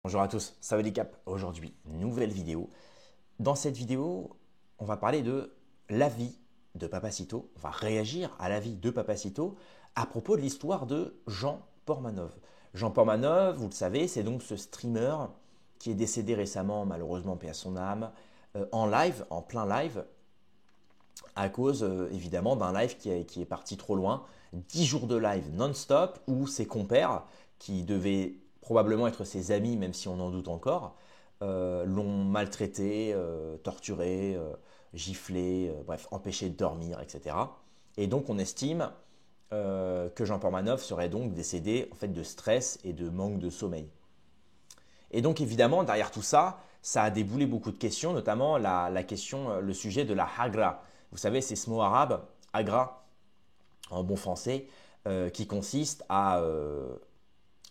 Bonjour à tous, Sawadee Cap. Aujourd'hui, nouvelle vidéo. Dans cette vidéo, on va parler de la vie de Papacito. On va réagir à la vie de Papacito à propos de l'histoire de Jean Pormanov. Jean Pormanov, vous le savez, c'est donc ce streamer qui est décédé récemment, malheureusement, paix à son âme, en live, en plein live, à cause évidemment d'un live qui est parti trop loin. 10 jours de live non-stop où ses compères, qui devaient probablement être ses amis, même si on en doute encore, l'ont maltraité, torturé, giflé, bref, empêché de dormir, etc. Et donc on estime que Jean Pormanov serait donc décédé en fait de stress et de manque de sommeil. Et donc évidemment, derrière tout ça, ça a déboulé beaucoup de questions, notamment la question, le sujet de la hagra. Vous savez, c'est ce mot arabe, hagra, en bon français, qui consiste à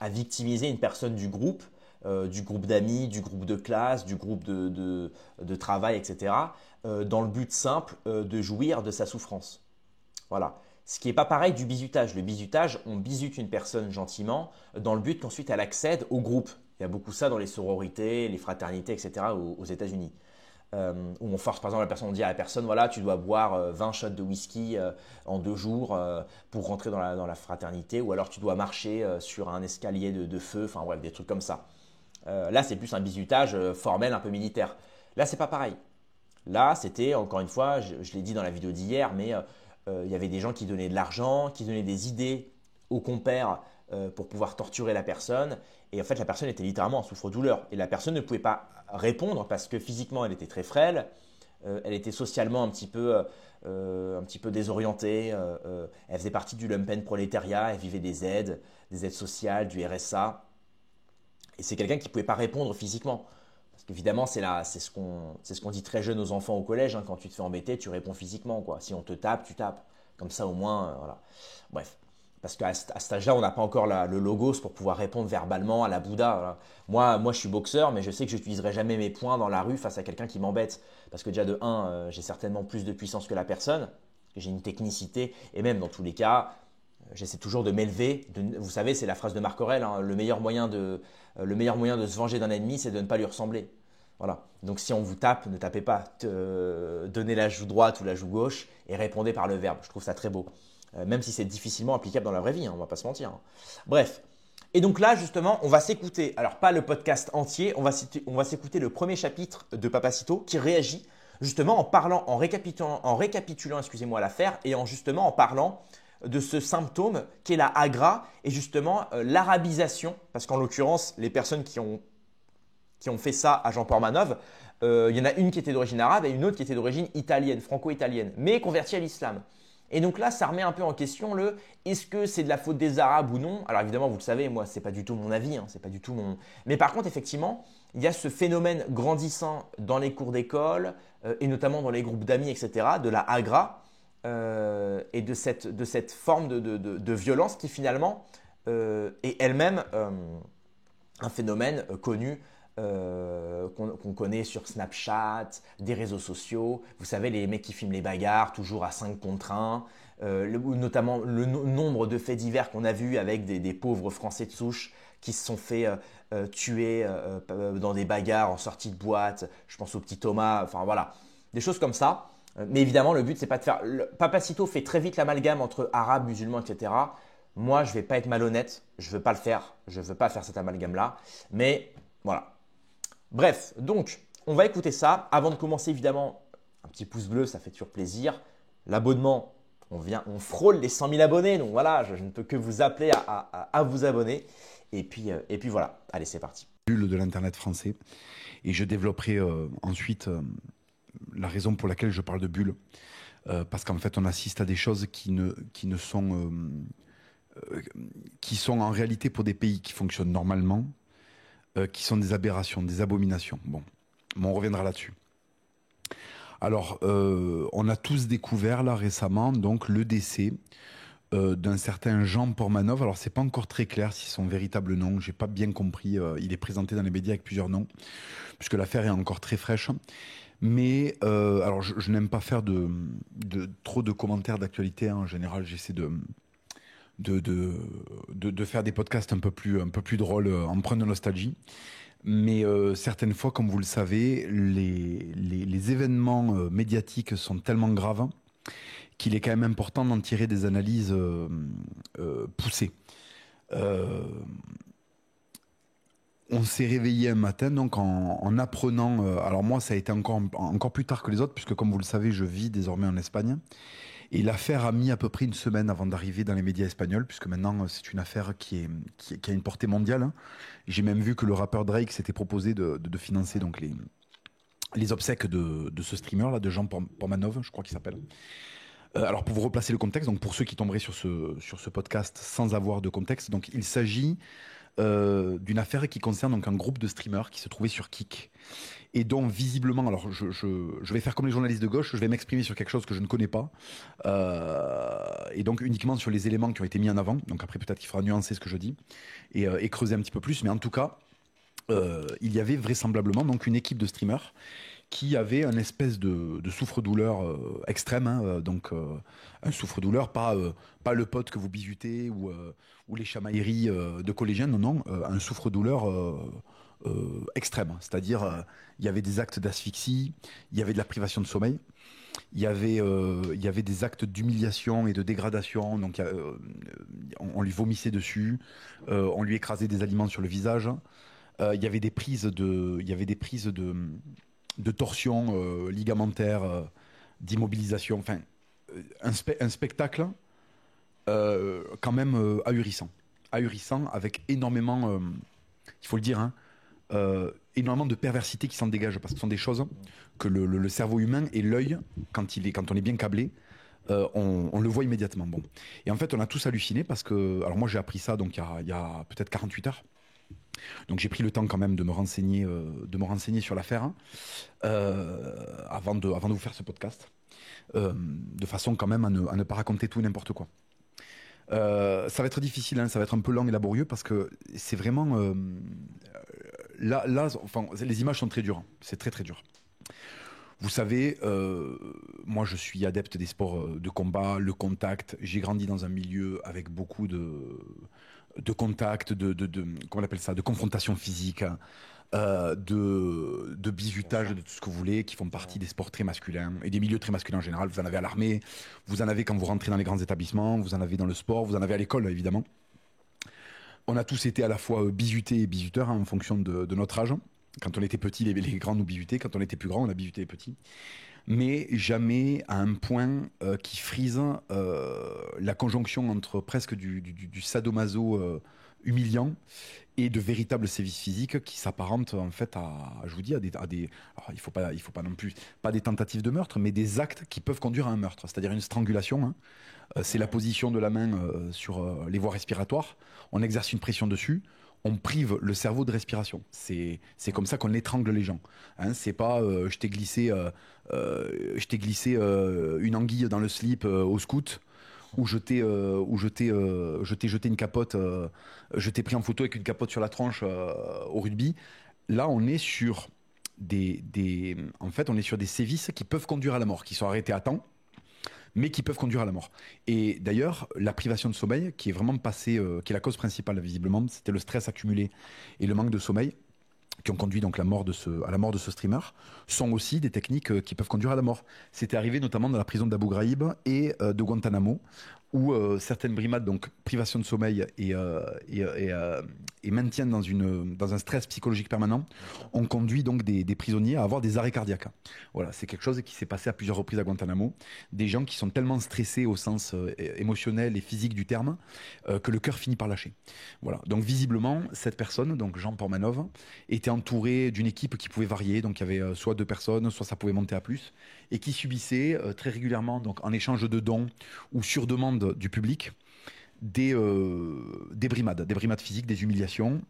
victimiser une personne du groupe d'amis, du groupe de classe, du groupe de travail, etc., dans le but simple de jouir de sa souffrance. Voilà. Ce qui n'est pas pareil du bizutage. Le bizutage, on bizute une personne gentiment dans le but qu'ensuite elle accède au groupe. Il y a beaucoup ça dans les sororités, les fraternités, etc. aux États-Unis. Où on force par exemple la personne, on dit à la personne, voilà, tu dois boire 20 shots de whisky en 2 jours pour rentrer dans la fraternité, ou alors tu dois marcher sur un escalier de feu, enfin bref, des trucs comme ça. Là, c'est plus un bizutage formel, un peu militaire. Là, c'est pas pareil. Là, c'était, encore une fois, je l'ai dit dans la vidéo d'hier, mais il y avait des gens qui donnaient de l'argent, qui donnaient des idées aux compères pour pouvoir torturer la personne. Et en fait, la personne était littéralement en souffre-douleur. Et la personne ne pouvait pas répondre parce que physiquement, elle était très frêle. Elle était socialement un petit peu désorientée. Elle faisait partie du lumpen prolétariat. Elle vivait des aides sociales, du RSA. Et c'est quelqu'un qui ne pouvait pas répondre physiquement. Parce qu'évidemment, c'est ce qu'on dit très jeune aux enfants au collège. Hein, quand tu te fais embêter, tu réponds physiquement, quoi. Si on te tape, tu tapes. Comme ça, au moins, voilà. Bref. Parce qu'à cet âge-là, on n'a pas encore le logos pour pouvoir répondre verbalement à la Bouddha. Voilà. Moi, je suis boxeur, mais je sais que je n'utiliserai jamais mes poings dans la rue face à quelqu'un qui m'embête. Parce que déjà, de un, j'ai certainement plus de puissance que la personne. J'ai une technicité. Et même, dans tous les cas, j'essaie toujours de m'élever. Vous savez, c'est la phrase de Marc Aurèle, hein, le meilleur moyen de se venger d'un ennemi, c'est de ne pas lui ressembler. Voilà. Donc si on vous tape, ne tapez pas. Donnez la joue droite ou la joue gauche et répondez par le verbe. Je trouve ça très beau. Même si c'est difficilement applicable dans la vraie vie, hein, on ne va pas se mentir. Hein. Bref. Et donc là, justement, on va s'écouter, alors pas le podcast entier, on va s'écouter le premier chapitre de Papacito qui réagit justement en parlant, en récapitulant, excusez-moi, l'affaire et justement en parlant de ce symptôme qui est la agra et justement l'arabisation, parce qu'en l'occurrence, les personnes qui ont fait ça à Jean Pormanov, il y en a une qui était d'origine arabe et une autre qui était d'origine italienne, franco-italienne, mais convertie à l'islam. Et donc là, ça remet un peu en question le est-ce que c'est de la faute des Arabes ou non. Alors évidemment, vous le savez, moi, c'est pas du tout mon avis, hein, c'est pas du tout mon. Mais par contre, effectivement, il y a ce phénomène grandissant dans les cours d'école et notamment dans les groupes d'amis, etc., de la agra et de cette forme de violence qui finalement est elle-même un phénomène connu qu'on connaît sur Snapchat, des réseaux sociaux. Vous savez, les mecs qui filment les bagarres, toujours à 5 contre 1. Notamment le nombre de faits divers qu'on a vus avec des pauvres Français de souche qui se sont fait tuer dans des bagarres en sortie de boîte. Je pense au petit Thomas, enfin voilà. Des choses comme ça. Mais évidemment, le but, c'est pas de faire. Papacito fait très vite l'amalgame entre arabes, musulmans, etc. Moi, je ne vais pas être malhonnête. Je ne veux pas le faire. Je ne veux pas faire cet amalgame-là. Mais voilà. Bref, donc, on va écouter ça. Avant de commencer, évidemment, un petit pouce bleu, ça fait toujours plaisir. L'abonnement, on frôle les 100 000 abonnés. Donc voilà, je ne peux que vous appeler à vous abonner. Et puis voilà. Allez, c'est parti. Bulle de l'Internet français. Et je développerai ensuite la raison pour laquelle je parle de bulle. Parce qu'en fait, on assiste à des choses qui sont en réalité pour des pays qui fonctionnent normalement, qui sont des aberrations, des abominations. Bon, on reviendra là-dessus. Alors, on a tous découvert là récemment donc le décès d'un certain Jean Pormanov. Alors, c'est pas encore très clair si son véritable nom, j'ai pas bien compris. Il est présenté dans les médias avec plusieurs noms, puisque l'affaire est encore très fraîche. Mais alors, je n'aime pas faire trop de commentaires d'actualité. En général, j'essaie de faire des podcasts un peu plus drôles, empreints de nostalgie. Mais certaines fois, comme vous le savez, les événements médiatiques sont tellement graves qu'il est quand même important d'en tirer des analyses poussées. On s'est réveillé un matin donc en apprenant. Alors moi, ça a été encore plus tard que les autres, puisque comme vous le savez, je vis désormais en Espagne. Et l'affaire a mis à peu près une semaine avant d'arriver dans les médias espagnols, puisque maintenant c'est une affaire qui a une portée mondiale. J'ai même vu que le rappeur Drake s'était proposé de financer donc les obsèques de ce streamer là, de Jean Pormanov, je crois qu'il s'appelle. Alors pour vous replacer le contexte, donc pour ceux qui tomberaient sur ce podcast sans avoir de contexte, donc il s'agit d'une affaire qui concerne donc un groupe de streamers qui se trouvait sur Kik et dont visiblement, alors je vais faire comme les journalistes de gauche, je vais m'exprimer sur quelque chose que je ne connais pas et donc uniquement sur les éléments qui ont été mis en avant. Donc après peut-être qu'il faudra nuancer ce que je dis et creuser un petit peu plus, mais en tout cas il y avait vraisemblablement donc une équipe de streamers qui avait un espèce de souffre-douleur extrême, hein, donc un souffre-douleur, pas le pote que vous bisutez ou les chamailleries de collégiens, non, un souffre-douleur extrême. C'est-à-dire, il y avait des actes d'asphyxie, il y avait de la privation de sommeil, il y avait des actes d'humiliation et de dégradation, donc on lui vomissait dessus, on lui écrasait des aliments sur le visage, il y avait des prises de torsion ligamentaire, d'immobilisation, enfin un spectacle quand même ahurissant avec énormément, il faut le dire, hein, énormément de perversité qui s'en dégage parce que ce sont des choses que le cerveau humain et l'œil, quand on est bien câblé, on le voit immédiatement. Bon. Et en fait, on a tous halluciné parce que, alors moi j'ai appris ça donc il y a peut-être 48 heures. Donc j'ai pris le temps quand même de me renseigner sur l'affaire avant de vous faire ce podcast, de façon quand même à ne pas raconter tout et n'importe quoi. Ça va être difficile, hein, ça va être un peu long et laborieux parce que c'est vraiment là, enfin, les images sont très dures, hein. C'est très très dur. Vous savez, moi je suis adepte des sports de combat, le contact. J'ai grandi dans un milieu avec beaucoup de contact, comment on appelle ça, de confrontation physique, de bizutage, de tout ce que vous voulez, qui font partie des sports très masculins et des milieux très masculins en général. Vous en avez à l'armée, vous en avez quand vous rentrez dans les grands établissements, vous en avez dans le sport, vous en avez à l'école évidemment. On a tous été à la fois bizutés et bisuteurs, hein, en fonction de notre âge. Quand on était petit, les grands nous bizutaient. Quand on était plus grand, on a bizuté les petits. Mais jamais à un point qui frise la conjonction entre presque du sadomaso humiliant et de véritables sévices physiques qui s'apparentent en fait je vous dis, à des alors, il faut pas non plus, pas des tentatives de meurtre, mais des actes qui peuvent conduire à un meurtre, c'est-à-dire une strangulation, hein. C'est la position de la main sur les voies respiratoires, on exerce une pression dessus, on prive le cerveau de respiration. C'est comme ça qu'on étrangle les gens. Hein, c'est pas je t'ai glissé une anguille dans le slip au scout, ou je t'ai jeté une capote, je t'ai pris en photo avec une capote sur la tronche au rugby. Là, on est sur en fait, on est sur des sévices qui peuvent conduire à la mort, qui sont arrêtés à temps, mais qui peuvent conduire à la mort. Et d'ailleurs, la privation de sommeil, qui est vraiment passée, qui est la cause principale visiblement, c'était le stress accumulé et le manque de sommeil, qui ont conduit donc à la mort de ce streamer, sont aussi des techniques qui peuvent conduire à la mort. C'était arrivé notamment dans la prison d'Abu Ghraib et de Guantanamo, où certaines brimades, donc privation de sommeil et maintien dans un stress psychologique permanent, ont conduit donc des prisonniers à avoir des arrêts cardiaques. Voilà, c'est quelque chose qui s'est passé à plusieurs reprises à Guantanamo. Des gens qui sont tellement stressés au sens émotionnel et physique du terme que le cœur finit par lâcher. Voilà. Donc visiblement, cette personne, donc Jean Pormanov, était entouré d'une équipe qui pouvait varier. Donc il y avait soit 2 personnes, soit ça pouvait monter à plus, et qui subissait très régulièrement, donc en échange de dons ou sur demande du public, des brimades physiques, des humiliations,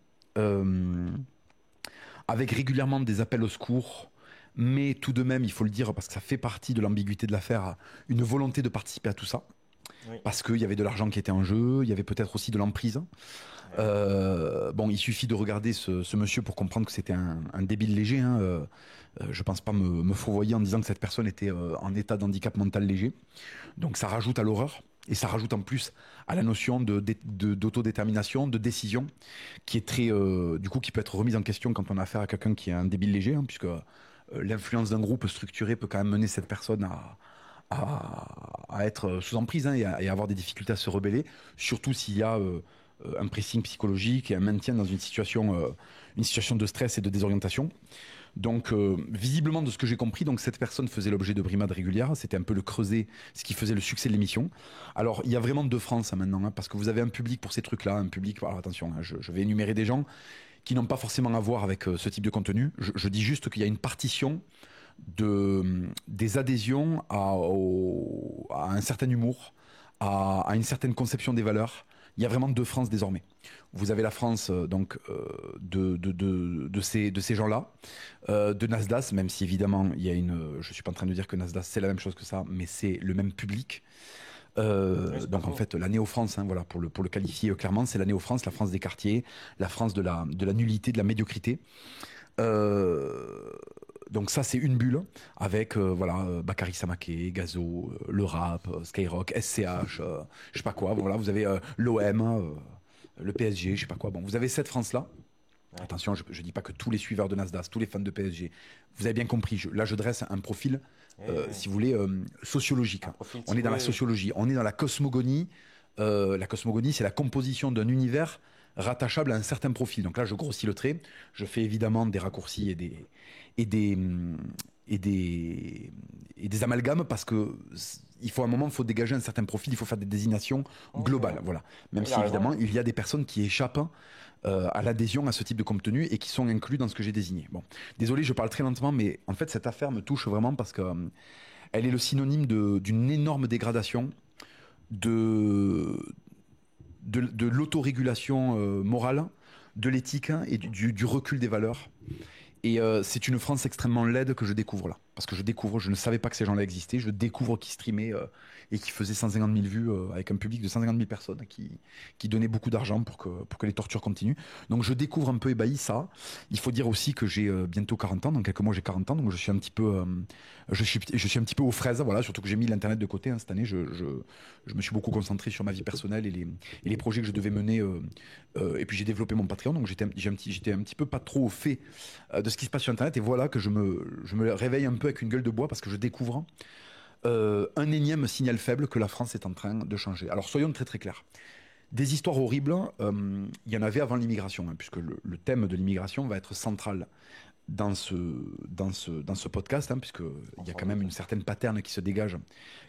avec régulièrement des appels au secours, mais tout de même, il faut le dire, parce que ça fait partie de l'ambiguïté de l'affaire, une volonté de participer à tout ça. Oui. Parce qu'il y avait de l'argent qui était en jeu, il y avait peut-être aussi de l'emprise. Bon, il suffit de regarder ce monsieur pour comprendre que c'était un débile léger, hein. Je pense pas me fourvoyer en disant que cette personne était en état d'handicap mental léger. Donc ça rajoute à l'horreur. Et ça rajoute en plus à la notion d'autodétermination, de décision, qui est très, du coup, qui peut être remise en question quand on a affaire à quelqu'un qui est un débile léger, hein, puisque l'influence d'un groupe structuré peut quand même mener cette personne à être sous emprise, hein, et à avoir des difficultés à se rebeller, surtout s'il y a un pressing psychologique et un maintien dans une situation de stress et de désorientation. Donc, visiblement, de ce que j'ai compris, donc cette personne faisait l'objet de brimades régulières. C'était un peu le creuset, ce qui faisait le succès de l'émission. Alors, il y a vraiment deux France, hein, maintenant, hein, parce que vous avez un public pour ces trucs-là, un public. Alors attention, hein, je vais énumérer des gens qui n'ont pas forcément à voir avec ce type de contenu. Je dis juste qu'il y a une partition des adhésions à un certain humour, à une certaine conception des valeurs. Il y a vraiment deux France désormais. Vous avez la France de ces gens-là, de Nasdaq, même si évidemment je suis pas en train de dire que Nasdaq c'est la même chose que ça, mais c'est le même public. Donc en fait la Néo-France, hein, voilà, pour le qualifier clairement, c'est la Néo-France, la France des quartiers, la France de la nullité, de la médiocrité. Donc ça c'est une bulle avec Bakary Samaké, Gazo, le rap, Skyrock, SCH, je sais pas quoi. Voilà, vous avez l'OM, le PSG, je sais pas quoi. Bon, vous avez cette France-là. Ouais. Attention, je dis pas que tous les suiveurs de Nasdaq, tous les fans de PSG. Vous avez bien compris. Là, je dresse un profil, si vous voulez, sociologique. On est dans la sociologie, on est dans la cosmogonie. La cosmogonie, c'est la composition d'un univers rattachable à un certain profil. Donc là, je grossis le trait. Je fais évidemment des raccourcis et des amalgames parce que il faut à un moment, il faut dégager un certain profil, il faut faire des désignations globales. Voilà. Même si évidemment, il y a des personnes qui échappent à l'adhésion à ce type de contenu et qui sont inclus dans ce que j'ai désigné. Bon, désolé, je parle très lentement, mais en fait, cette affaire me touche vraiment parce que elle est le synonyme d'une énorme dégradation de l'autorégulation morale, de l'éthique et du recul des valeurs. Et c'est une France extrêmement laide que je découvre là. Parce que je ne savais pas que ces gens-là existaient. Je découvre qu'ils streamaient et qui faisaient 150 000 vues avec un public de 150 000 personnes qui donnaient beaucoup d'argent pour que les tortures continuent. Donc je découvre un peu ébahi ça. Il faut dire aussi que j'ai bientôt 40 ans. Dans quelques mois, j'ai 40 ans. Donc je suis un petit peu, je suis un petit peu aux fraises. Voilà, surtout que j'ai mis l'Internet de côté. Hein, cette année, je me suis beaucoup concentré sur ma vie personnelle et les projets que je devais mener. Et puis j'ai développé mon Patreon. Donc j'étais un petit peu pas trop au fait de ce qui se passe sur Internet. Et voilà que je me réveille un peu avec une gueule de bois parce que je découvre un énième signal faible que la France est en train de changer. Alors soyons très très clairs. Des histoires horribles, il y en avait avant l'immigration, hein, puisque le thème de l'immigration va être central dans ce podcast, hein, puisqu'il y a quand même une certaine pattern qui se dégage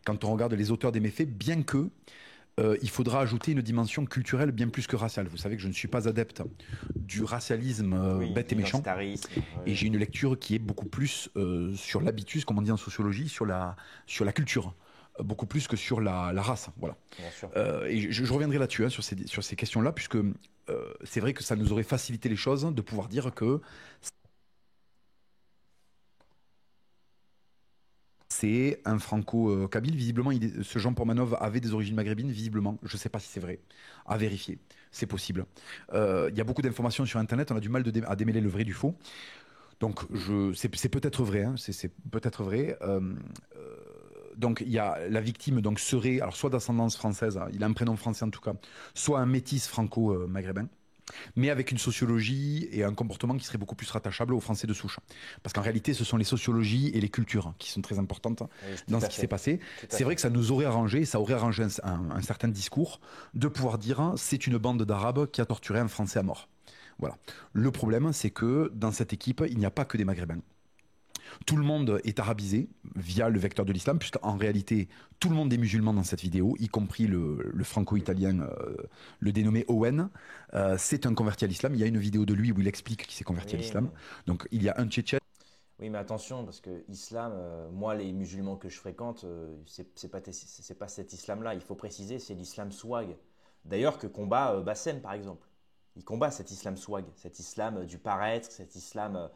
quand on regarde les auteurs des méfaits, bien que il faudra ajouter une dimension culturelle bien plus que raciale. Vous savez que je ne suis pas adepte du racialisme bête et méchant. Et j'ai une lecture qui est beaucoup plus sur l'habitus, comme on dit en sociologie, sur la culture. Beaucoup plus que sur la race. Voilà. Et je reviendrai là-dessus, hein, sur ces questions-là, puisque c'est vrai que ça nous aurait facilité les choses de pouvoir dire que c'est un franco-kabyle. Visiblement, ce Jean Pormanov avait des origines maghrébines, visiblement. Je ne sais pas si c'est vrai. À vérifier. C'est possible. Il y a beaucoup d'informations sur Internet. On a du mal à démêler le vrai du faux. Donc, c'est peut-être vrai. Hein, c'est peut-être vrai. Donc, il y a la victime serait, alors soit d'ascendance française, il a un prénom français en tout cas, soit un métis franco-maghrébin, mais avec une sociologie et un comportement qui serait beaucoup plus rattachable aux Français de souche. Parce qu'en réalité, ce sont les sociologies et les cultures qui sont très importantes dans ce qui s'est passé. C'est vrai que ça nous aurait arrangé, ça aurait arrangé un certain discours de pouvoir dire c'est une bande d'Arabes qui a torturé un Français à mort. Voilà. Le problème, c'est que dans cette équipe, il n'y a pas que des Maghrébins. Tout le monde est arabisé via le vecteur de l'islam, puisqu'en réalité, tout le monde est musulman dans cette vidéo, y compris le franco-italien, le dénommé Owen. C'est un converti à l'islam. Il y a une vidéo de lui où il explique qu'il s'est converti à l'islam. Donc il y a un Tchétchène. Oui, mais attention, parce que l'islam, moi, les musulmans que je fréquente, c'est pas cet islam-là. Il faut préciser, c'est l'islam swag. D'ailleurs, que combat Bassem, par exemple. Il combat cet islam swag, cet islam du paraître, cet islam...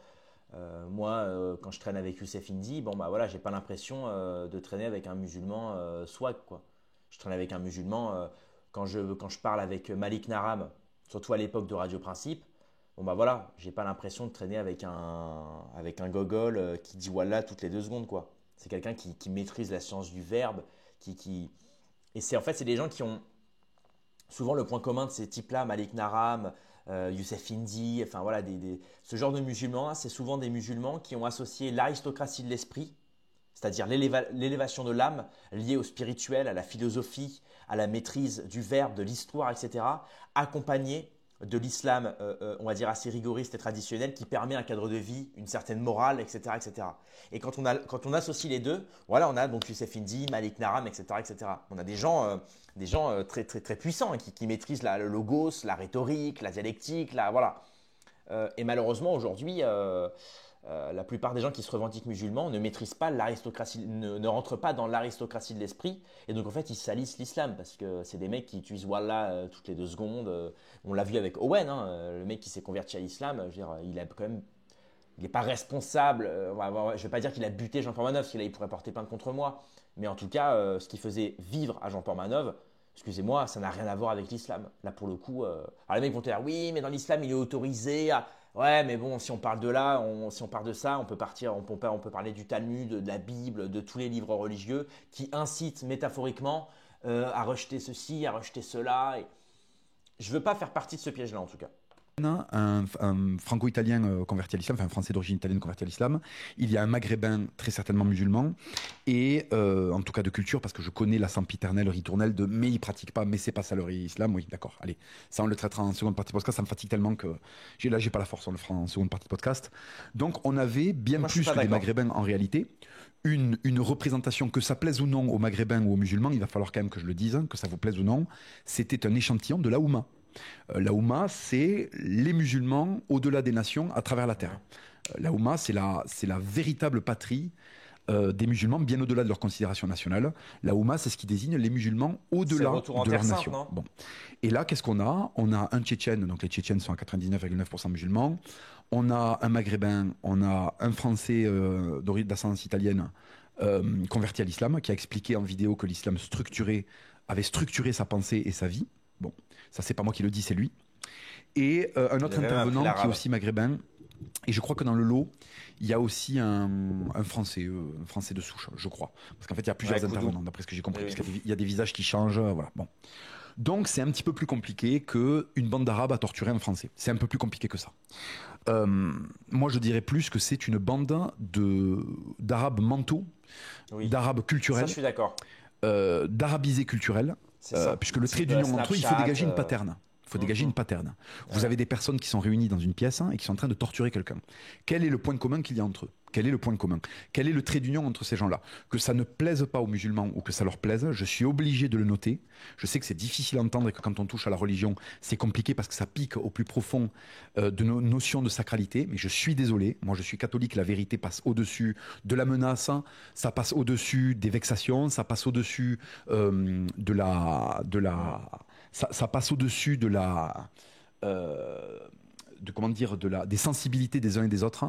moi, quand je traîne avec Youssef Indy, bon bah voilà, j'ai pas l'impression de traîner avec un musulman swag quoi. Je traîne avec un musulman quand je parle avec Malik Naram, surtout à l'époque de Radio Principe. Bon bah voilà, j'ai pas l'impression de traîner avec un gogol qui dit Wallah toutes les 2 secondes quoi. C'est quelqu'un qui maîtrise la science du verbe, qui Et c'est en fait, c'est des gens qui ont souvent le point commun de ces types-là, Malik Naram, Youssef Indy, enfin voilà, ce genre de musulmans, c'est souvent des musulmans qui ont associé l'aristocratie de l'esprit, c'est-à-dire l'élévation de l'âme liée au spirituel, à la philosophie, à la maîtrise du verbe, de l'histoire, etc., accompagnée de l'islam, on va dire, assez rigoriste et traditionnel qui permet un cadre de vie, une certaine morale, etc. etc. Et quand on associe les deux, voilà, on a donc Youssef Indy, Malik Naram, etc. etc. On a des gens très, très, très puissants hein, qui maîtrisent le logos, la rhétorique, la dialectique, voilà. Et malheureusement, aujourd'hui, la plupart des gens qui se revendiquent musulmans ne maîtrisent pas l'aristocratie, ne rentrent pas dans l'aristocratie de l'esprit. Et donc, en fait, ils salissent l'islam parce que c'est des mecs qui utilisent Wallah toutes les 2 secondes. On l'a vu avec Owen, hein, le mec qui s'est converti à l'islam. Je veux dire, il a quand même, il n'est pas responsable. Je ne vais pas dire qu'il a buté Jean-Paul Manœuvre, parce que là, il pourrait porter plainte contre moi. Mais en tout cas, ce qui faisait vivre à Jean-Paul Manœuvre, excusez-moi, ça n'a rien à voir avec l'islam. Là, pour le coup, alors les mecs vont te dire, oui, mais dans l'islam, il est autorisé à… Ouais, mais bon, si on parle de là, si on parle de ça, on peut parler du Talmud, de la Bible, de tous les livres religieux qui incitent métaphoriquement à rejeter ceci, à rejeter cela. Et je ne veux pas faire partie de ce piège-là, en tout cas. Un franco-italien converti à l'islam, enfin un français d'origine italienne converti à l'islam. Il y a un maghrébin très certainement musulman et en tout cas de culture parce que je connais la sempiternelle ritournelle de mais il pratique pas, mais c'est pas ça leur islam. Oui, d'accord. Allez, ça on le traitera en seconde partie de podcast. Ça me fatigue tellement que j'ai pas la force. On le fera en seconde partie de podcast. Donc on avait bien plus que des maghrébins en réalité. Une représentation, que ça plaise ou non aux maghrébins ou aux musulmans, il va falloir quand même que je le dise, hein, que ça vous plaise ou non, c'était un échantillon de la Oumma. La Oumma, c'est les musulmans au-delà des nations à travers la terre. La Oumma, c'est la véritable patrie des musulmans bien au-delà de leur considération nationale. La Oumma, c'est ce qui désigne les musulmans au-delà de leur nation. Bon. Et là, qu'est-ce qu'on a ? On a un Tchétchène, donc les Tchétchènes sont à 99,9% musulmans. On a un Maghrébin, on a un Français d'ascendance italienne converti à l'islam, qui a expliqué en vidéo que l'islam avait structuré sa pensée et sa vie. Bon, ça c'est pas moi qui le dis, c'est lui. Et un autre intervenant qui est aussi maghrébin. Et je crois que dans le lot, il y a aussi un Français de souche, je crois. Parce qu'en fait, il y a plusieurs intervenants, d'après ce que j'ai compris, parce qu'il y a des visages qui changent. Voilà. Bon. Donc, c'est un petit peu plus compliqué qu'une bande d'Arabes a torturé un Français. C'est un peu plus compliqué que ça. Moi, je dirais plus que c'est une bande d'Arabes mentaux, d'Arabes culturels. Ça, je suis d'accord. D'arabisés culturels. Puisque le trait d'union entre eux, il faut dégager une paterne. Il faut dégager une paterne. Vous avez des personnes qui sont réunies dans une pièce et qui sont en train de torturer quelqu'un. Quel est le point commun qu'il y a entre eux ? Quel est le point commun ? Quel est le trait d'union entre ces gens-là ? Que ça ne plaise pas aux musulmans ou que ça leur plaise, je suis obligé de le noter. Je sais que c'est difficile à entendre et que quand on touche à la religion, c'est compliqué parce que ça pique au plus profond de nos notions de sacralité. Mais je suis désolé. Moi, je suis catholique. La vérité passe au-dessus de la menace. Ça passe au-dessus des vexations. Ça passe au-dessus ça passe au-dessus de des sensibilités des uns et des autres.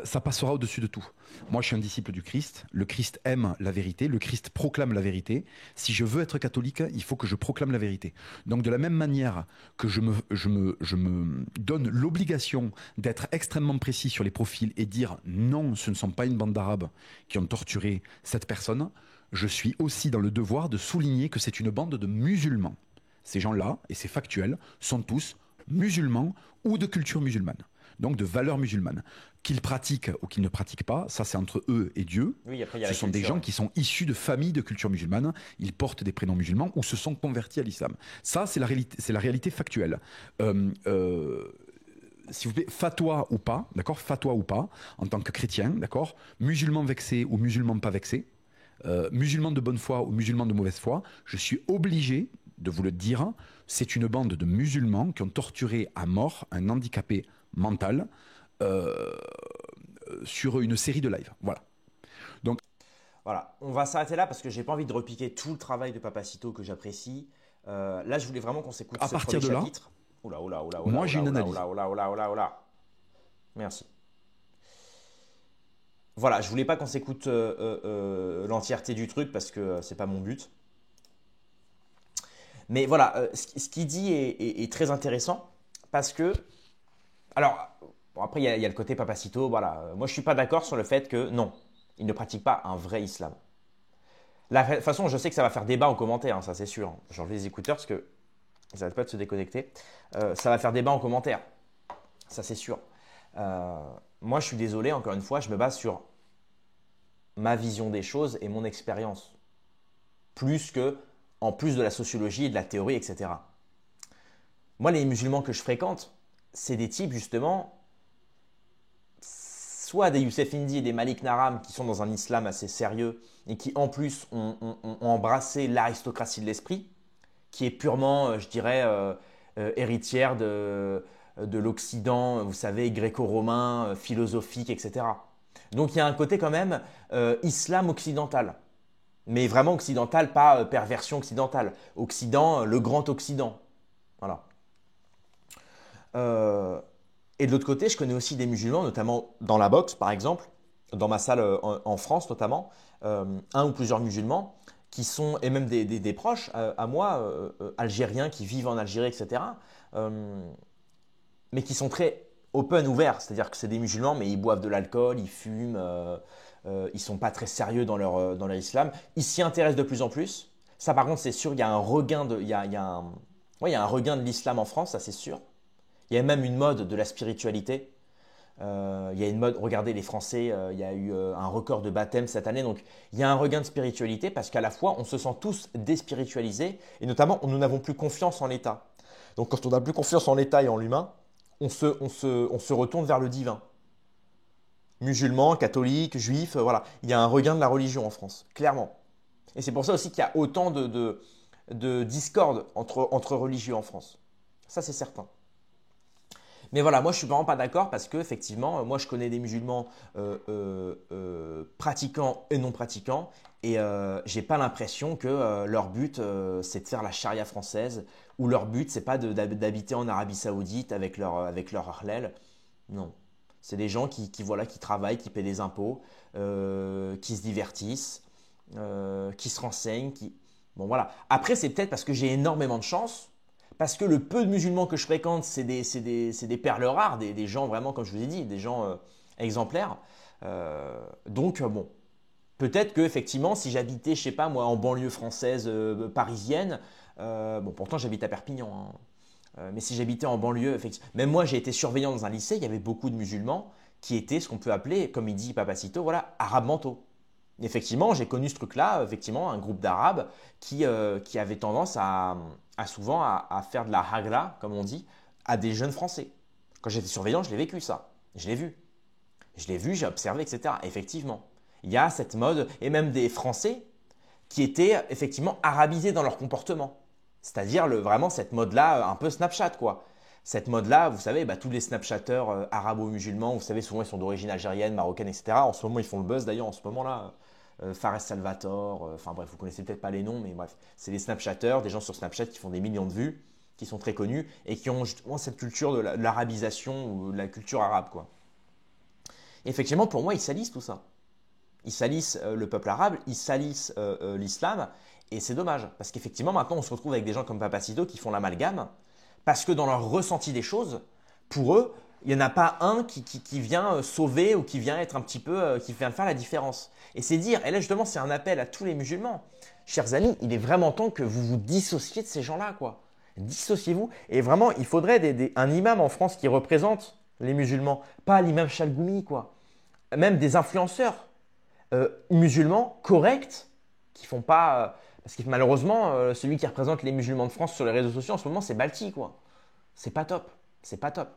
Ça passera au-dessus de tout. Moi, je suis un disciple du Christ. Le Christ aime la vérité. Le Christ proclame la vérité. Si je veux être catholique, il faut que je proclame la vérité. Donc, de la même manière que je me donne l'obligation d'être extrêmement précis sur les profils et dire non, ce ne sont pas une bande d'Arabes qui ont torturé cette personne, je suis aussi dans le devoir de souligner que c'est une bande de musulmans. Ces gens-là, et c'est factuel, sont tous musulmans ou de culture musulmane, donc de valeurs musulmanes. Qu'ils pratiquent ou qu'ils ne pratiquent pas, ça c'est entre eux et Dieu. Oui, après, ce sont des gens qui sont issus de familles de culture musulmane, ils portent des prénoms musulmans ou se sont convertis à l'islam. Ça c'est la réalité factuelle. S'il vous plaît, fatwa ou pas, d'accord, fatwa ou pas, en tant que chrétien, d'accord, musulman vexé ou musulman pas vexé, musulman de bonne foi ou musulman de mauvaise foi, je suis obligé de vous le dire, c'est une bande de musulmans qui ont torturé à mort un handicapé mental sur une série de lives. Voilà. Donc, voilà, on va s'arrêter là parce que j'ai pas envie de repiquer tout le travail de Papacito que j'apprécie. Là, je voulais vraiment qu'on s'écoute ce premier chapitre. Moi, j'ai une analyse. Merci. Voilà, je voulais pas qu'on s'écoute l'entièreté du truc parce que c'est pas mon but. Mais voilà, ce qu'il dit est très intéressant parce que… Alors, bon, après, il y a le côté Papacito. Voilà. Moi, je ne suis pas d'accord sur le fait que non, il ne pratique pas un vrai islam. De toute façon, je sais que ça va faire débat en commentaire, hein, ça c'est sûr. J'enlève les écouteurs parce que ils n'arrêtent pas de se déconnecter. Ça va faire débat en commentaire, ça c'est sûr. Moi, je suis désolé, encore une fois, je me base sur ma vision des choses et mon expérience, en plus de la sociologie et de la théorie, etc. Moi, les musulmans que je fréquente, c'est des types justement, soit des Youssef Indy et des Malik Naram qui sont dans un islam assez sérieux et qui en plus ont embrassé l'aristocratie de l'esprit, qui est purement, je dirais, héritière de l'Occident, vous savez, gréco-romain, philosophique, etc. Donc il y a un côté quand même islam occidental. Mais vraiment occidental, pas perversion occidentale. Occident, le grand Occident. Voilà. Et de l'autre côté, je connais aussi des musulmans, notamment dans la boxe, par exemple, dans ma salle en France notamment, un ou plusieurs musulmans qui sont, et même des proches à moi, algériens qui vivent en Algérie, etc., mais qui sont très open, ouverts. C'est-à-dire que c'est des musulmans, mais ils boivent de l'alcool, ils fument, ils ne sont pas très sérieux dans leur islam. Ils s'y intéressent de plus en plus. Ça, par contre, c'est sûr, il y a un regain il y a un regain de l'islam en France, ça c'est sûr. Il y a même une mode de la spiritualité. Il y a une mode, regardez les Français, il y a eu un record de baptême cette année. Donc il y a un regain de spiritualité parce qu'à la fois, on se sent tous déspiritualisés et notamment, nous n'avons plus confiance en l'État. Donc quand on n'a plus confiance en l'État et en l'humain, on se retourne vers le divin. Musulmans, catholiques, juifs, voilà. Il y a un regain de la religion en France, clairement. Et c'est pour ça aussi qu'il y a autant de discorde entre religieux en France. Ça, c'est certain. Mais voilà, moi je suis vraiment pas d'accord parce que effectivement, moi je connais des musulmans pratiquants et non pratiquants et j'ai pas l'impression que leur but c'est de faire la charia française ou leur but c'est pas d'habiter en Arabie Saoudite avec leur harlel. Non, c'est des gens qui travaillent, qui paient des impôts, qui se divertissent, qui se renseignent, bon voilà. Après c'est peut-être parce que j'ai énormément de chance. Parce que le peu de musulmans que je fréquente, c'est des perles rares, des gens vraiment, comme je vous ai dit, des gens exemplaires. Donc, bon, peut-être qu'effectivement, si j'habitais, je sais pas moi, en banlieue française parisienne, bon, pourtant j'habite à Perpignan, hein, mais si j'habitais en banlieue, effectivement, même moi j'ai été surveillant dans un lycée, il y avait beaucoup de musulmans qui étaient ce qu'on peut appeler, comme il dit Papacito, voilà, arabes mentaux. Effectivement, j'ai connu ce truc-là, effectivement, un groupe d'Arabes qui avait tendance souvent à faire de la hagra, comme on dit, à des jeunes Français. Quand j'étais surveillant, je l'ai vécu ça. Je l'ai vu. Je l'ai vu, j'ai observé, etc. Effectivement, il y a cette mode, et même des Français qui étaient effectivement arabisés dans leur comportement. C'est-à-dire vraiment cette mode-là, un peu Snapchat, quoi. Cette mode-là, vous savez, tous les Snapchatteurs arabo-musulmans, vous savez, souvent ils sont d'origine algérienne, marocaine, etc. En ce moment, ils font le buzz d'ailleurs, en ce moment-là. Fares Salvatore, enfin bref, vous connaissez peut-être pas les noms, mais bref, c'est des Snapchatteurs, des gens sur Snapchat qui font des millions de vues, qui sont très connus et qui ont justement cette culture de l'arabisation ou de la culture arabe, quoi. Et effectivement, pour moi, ils salissent tout ça. Ils salissent le peuple arabe, ils salissent l'islam, et c'est dommage, parce qu'effectivement, maintenant, on se retrouve avec des gens comme Papacito qui font l'amalgame, parce que dans leur ressenti des choses, pour eux, il n'y en a pas un qui vient sauver ou qui vient être un petit peu, qui vient faire la différence. Et c'est dire, et là justement c'est un appel à tous les musulmans, chers amis, il est vraiment temps que vous vous dissociez de ces gens-là, quoi. Dissociez-vous. Et vraiment, il faudrait un imam en France qui représente les musulmans, pas l'imam Chalgoumi, quoi. Même des influenceurs musulmans corrects qui font pas… parce que malheureusement, celui qui représente les musulmans de France sur les réseaux sociaux en ce moment, c'est Balti, quoi. C'est pas top. C'est pas top.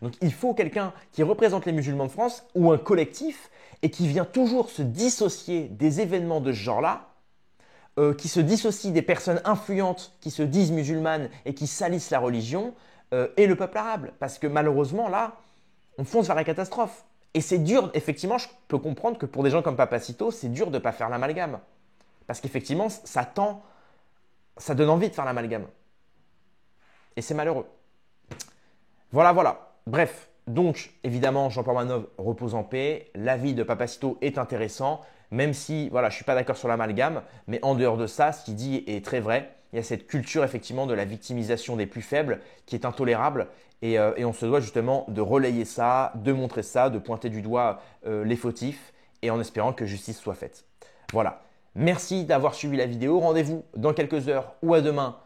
Donc il faut quelqu'un qui représente les musulmans de France ou un collectif et qui vient toujours se dissocier des événements de ce genre-là, qui se dissocie des personnes influentes qui se disent musulmanes et qui salissent la religion et le peuple arabe. Parce que malheureusement, là, on fonce vers la catastrophe. Et c'est dur, effectivement, je peux comprendre que pour des gens comme Papacito, c'est dur de ne pas faire l'amalgame. Parce qu'effectivement, ça donne envie de faire l'amalgame. Et c'est malheureux. Voilà, voilà. Bref, donc évidemment, Jean Pormanov repose en paix. L'avis de Papacito est intéressant, même si voilà, je ne suis pas d'accord sur l'amalgame. Mais en dehors de ça, ce qu'il dit est très vrai. Il y a cette culture effectivement de la victimisation des plus faibles qui est intolérable. Et on se doit justement de relayer ça, de montrer ça, de pointer du doigt les fautifs et en espérant que justice soit faite. Voilà. Merci d'avoir suivi la vidéo. Rendez-vous dans quelques heures ou à demain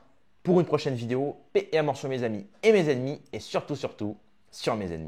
pour une prochaine vidéo. Paix et amour sur mes amis et mes ennemis et surtout sur mes ennemis.